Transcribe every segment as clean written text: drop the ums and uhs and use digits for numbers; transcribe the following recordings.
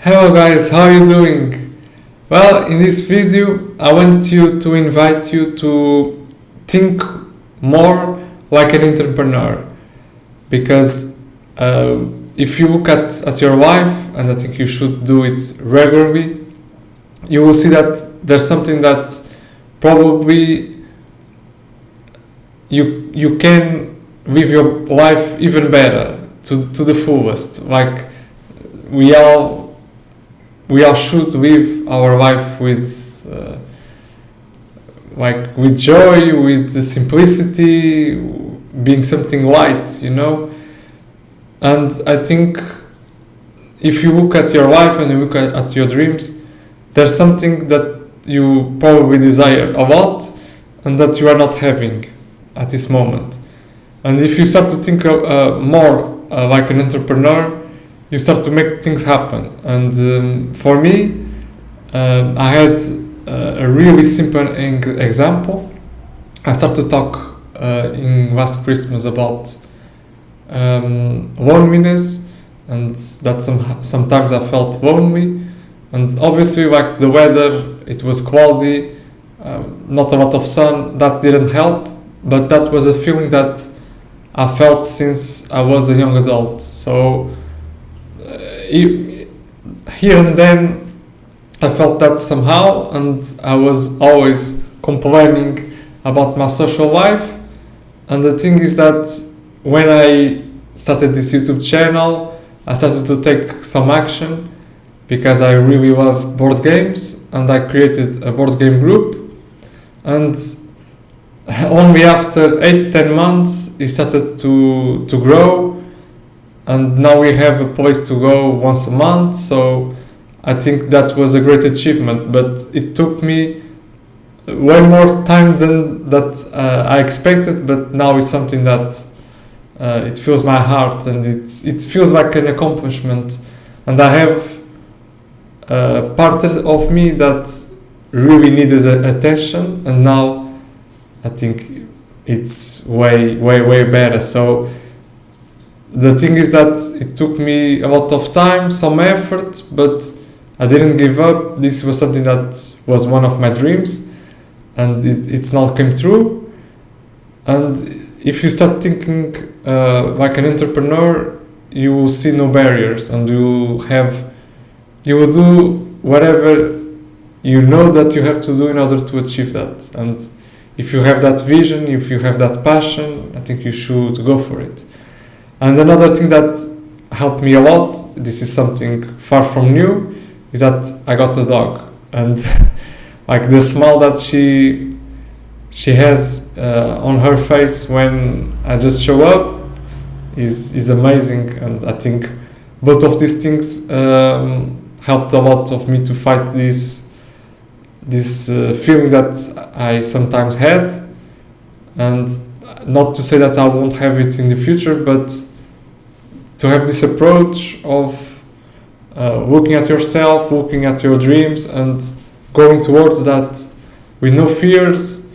Hello guys, how are you doing? Well, in this video I want to invite you to think more like an entrepreneur, because if you look at your life, and I think you should do it regularly, you will see that there's something that probably you can live your life even better to the fullest. Like we all should live our life with with joy, with the simplicity, being something light, And I think if you look at your life and you look at your dreams, there's something that you probably desire a lot and that you are not having at this moment. And if you start to think more like an entrepreneur, you start to make things happen. And for me, I had a really simple example. I started to talk in last Christmas about loneliness, and that sometimes I felt lonely. And obviously, like the weather, it was cloudy, not a lot of sun, that didn't help, but that was a feeling that I felt since I was a young adult. So here and then I felt that somehow, and I was always complaining about my social life. And the thing is that when I started this YouTube channel, I started to take some action because I really love board games, and I created a board game group. And only after 8-10 months it started to grow, and now we have a place to go once a month. So I think that was a great achievement, but it took me way more time than that I expected. But now it's something that it fills my heart, and it feels like an accomplishment. And I have part of me that really needed attention, and now I think it's way better. So the thing is that it took me a lot of time, some effort, but I didn't give up. This was something that was one of my dreams, and it's now came true. And if you start thinking like an entrepreneur, you will see no barriers, and you will do whatever you know that you have to do in order to achieve that. And if you have that vision, if you have that passion, I think you should go for it. And another thing that helped me a lot, this is something far from new, is that I got a dog. And like the smile that she has on her face when I just show up is amazing. And I think both of these things helped a lot of me to fight this feeling that I sometimes had. And not to say that I won't have it in the future, but to have this approach of looking at yourself, looking at your dreams, and going towards that with no fears,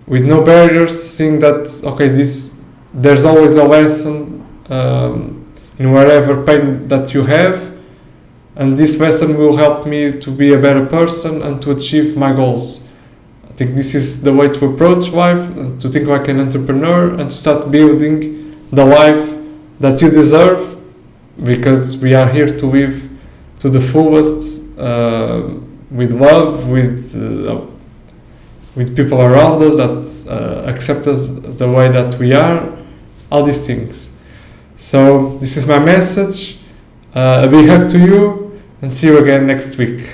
with no barriers, seeing that there's always a lesson in whatever pain that you have, and this lesson will help me to be a better person and to achieve my goals. I think this is the way to approach life, and to think like an entrepreneur, and to start building the life that you deserve, because we are here to live to the fullest, with love, with people around us that accept us the way that we are, all these things. So this is my message. A big hug to you, and see you again next week.